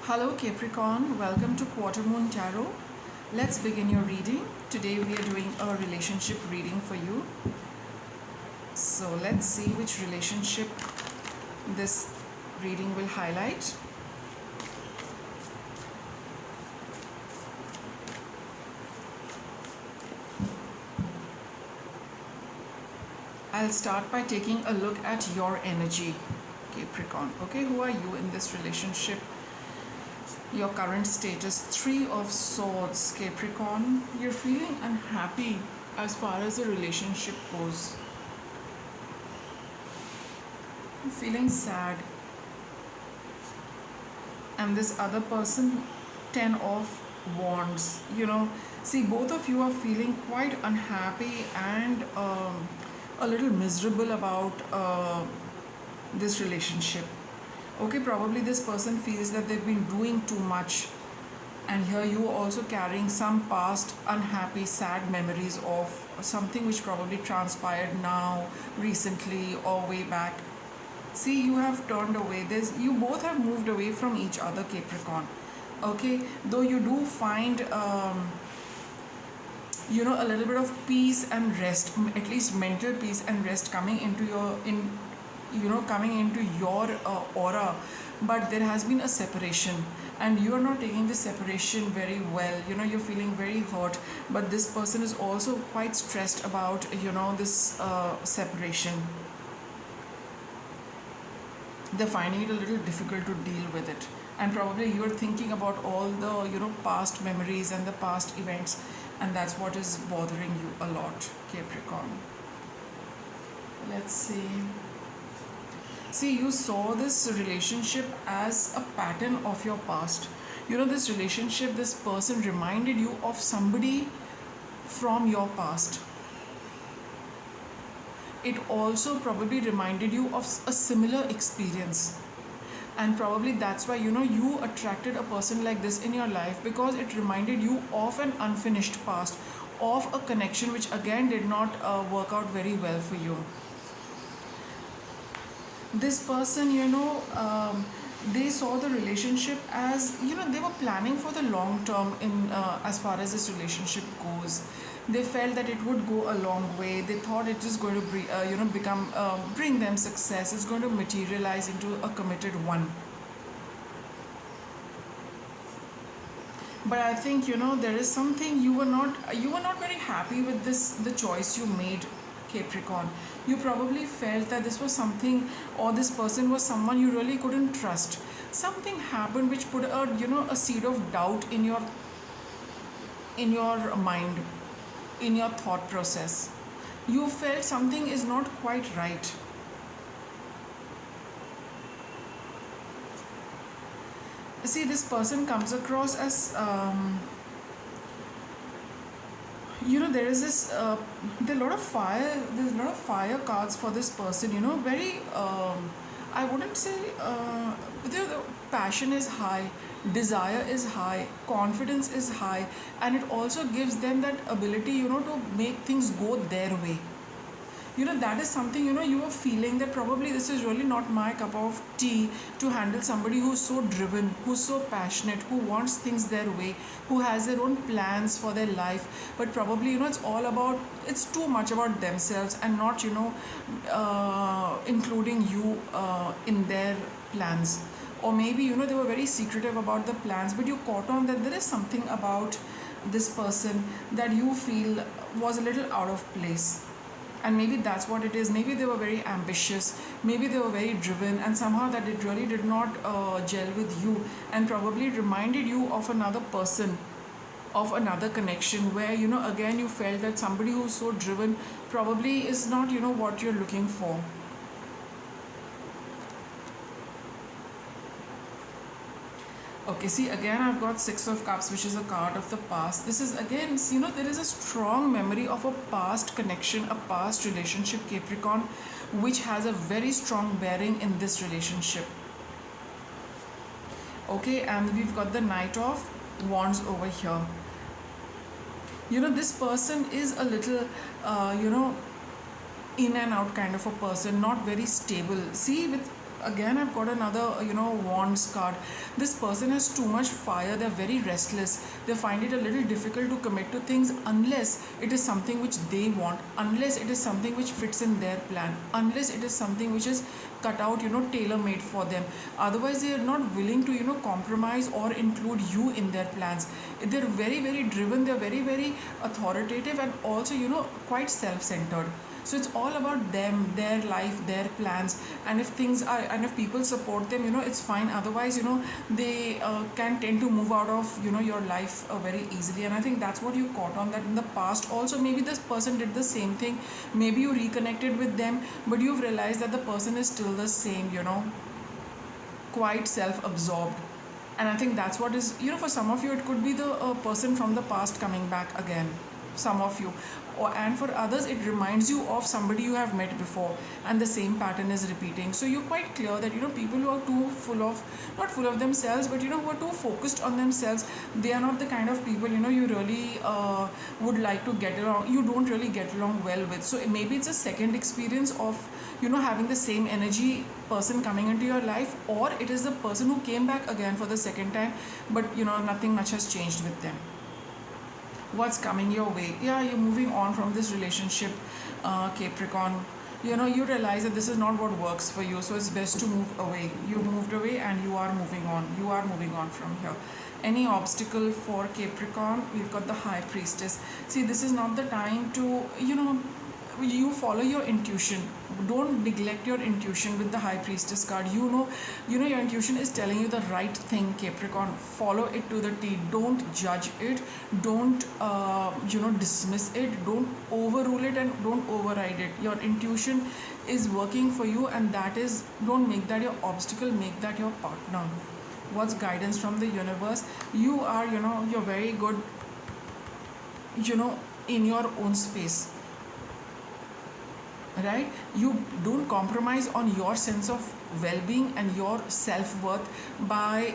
Hello Capricorn, welcome to Quarter Moon Tarot. Let's begin your reading. Today we are doing a relationship reading for you. So let's see which relationship this reading will highlight. I'll start by taking a look at your energy, Capricorn. Okay, who are you in this relationship? Your current status, 3 of Swords, Capricorn. You're feeling unhappy as far as the relationship goes. You're feeling sad. And this other person, 10 of Wands. See, both of you are feeling quite unhappy and a little miserable about this relationship. Okay, probably this person feels that they've been doing too much, and here you are also carrying some past unhappy sad memories of something which probably transpired now, recently, or way back. See, you have turned away. You both have moved away from each other, Capricorn. Okay, though you do find a little bit of peace and rest, at least mental peace and rest coming into your aura, but there has been a separation and you are not taking this separation very well. You're feeling very hurt, but this person is also quite stressed about this separation. They're finding it a little difficult to deal with it, and probably you're thinking about all the past memories and the past events, and that's what is bothering you a lot, Capricorn. Let's see, you saw this relationship as a pattern of your past. This relationship, this person reminded you of somebody from your past. It also probably reminded you of a similar experience. And probably that's why you attracted a person like this in your life, because it reminded you of an unfinished past, of a connection which again did not work out very well for you. This person, they saw the relationship as, they were planning for the long term in as far as this relationship goes. They felt that it would go a long way. They thought it is going to bring them success. It's going to materialize into a committed one. But I think there is something you were not very happy with the choice you made, Capricorn. You probably felt that this was something, or this person was someone you really couldn't trust. Something happened which put a seed of doubt in your mind, in your thought process. You felt something is not quite right. See, this person comes across as there is this there are a lot of fire. There's a lot of fire cards for this person. Very I wouldn't say the passion is high, desire is high, confidence is high, and it also gives them that ability to make things go their way. That is something you are feeling that probably this is really not my cup of tea to handle somebody who's so driven, who's so passionate, who wants things their way, who has their own plans for their life, but probably it's too much about themselves and not including you in their plans. Or maybe they were very secretive about the plans, but you caught on that there is something about this person that you feel was a little out of place. And maybe that's what it is. Maybe they were very ambitious, maybe they were very driven, and somehow that it really did not gel with you, and probably reminded you of another person, of another connection where again you felt that somebody who's so driven probably is not what you're looking for. Okay, see, again I've got 6 of Cups, which is a card of the past. This is again, there is a strong memory of a past connection, a past relationship, Capricorn, which has a very strong bearing in this relationship. Okay, and we've got the Knight of Wands over here. This person is a little, in and out kind of a person, not very stable. See, with again I've got another wands card. This person has too much fire. They're very restless. They find it a little difficult to commit to things unless it is something which they want, unless it is something which fits in their plan, unless it is something which is cut out, tailor made for them. Otherwise they are not willing to compromise or include you in their plans. They're very, very driven. They're very, very authoritative, and also quite self-centered. So it's all about them, their life, their plans. And if people support them, it's fine. Otherwise, they can tend to move out of your life very easily. And I think that's what you caught on, that in the past also maybe this person did the same thing. Maybe you reconnected with them, but you've realized that the person is still the same, quite self-absorbed. And I think that's what is, for some of you it could be the person from the past coming back again, some of you. And for others it reminds you of somebody you have met before, and the same pattern is repeating. So you're quite clear that people who are too not full of themselves, but who are too focused on themselves, they are not the kind of people you really would like to get along, you don't really get along well with. So maybe it's a second experience of having the same energy person coming into your life, or it is the person who came back again for the second time, but nothing much has changed with them. What's coming your way? Yeah, you're moving on from this relationship, Capricorn. You realize that this is not what works for you, so it's best to move away. You moved away and you are moving on. You are moving on from here. Any obstacle for Capricorn? We've got the High Priestess. See, this is not the time to, you follow your intuition. Don't neglect your intuition with the High Priestess card. Your intuition is telling you the right thing, Capricorn. Follow it to the T. Don't judge it. Don't dismiss it. Don't overrule it, and don't override it. Your intuition is working for you, and that is, don't make that your obstacle, make that your partner. What's guidance from the universe? You are, you're very good, in your own space. Right? You don't compromise on your sense of well-being and your self-worth by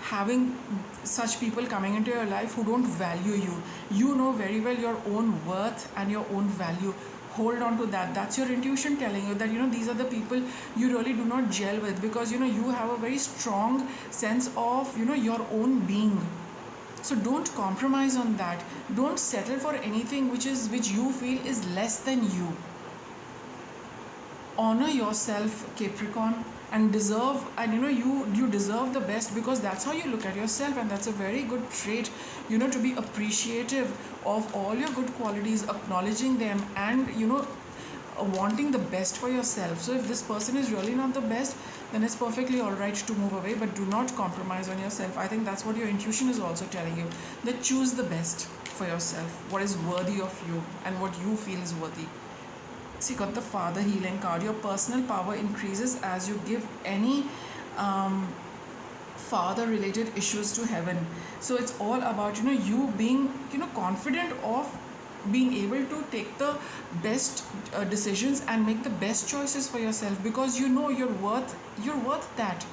having such people coming into your life who don't value you. You know very well your own worth and your own value. Hold on to that. That's your intuition telling you that these are the people you really do not gel with, because you have a very strong sense of your own being. So don't compromise on that. Don't settle for anything which you feel is less than you. Honor yourself, Capricorn, and deserve, and you deserve the best, because that's how you look at yourself, and that's a very good trait, to be appreciative of all your good qualities, acknowledging them, and wanting the best for yourself. So if this person is really not the best, then it's perfectly all right to move away, but do not compromise on yourself. I think that's what your intuition is also telling you, that choose the best for yourself, what is worthy of you and what you feel is worthy. So you got the Father healing card. Your personal power increases as you give any father related issues to heaven. So it's all about you being confident of being able to take the best decisions and make the best choices for yourself, because you're worth that.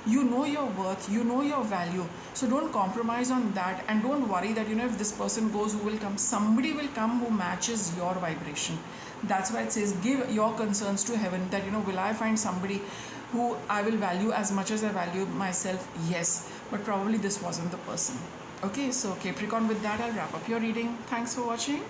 You know your worth, you know your value. So don't compromise on that, and don't worry that if this person goes, who will come? Somebody will come who matches your vibration. That's why it says give your concerns to heaven, that will I find somebody who I will value as much as I value myself? Yes, but probably this wasn't the person. Okay, so Capricorn, with that I'll wrap up your reading. Thanks for watching.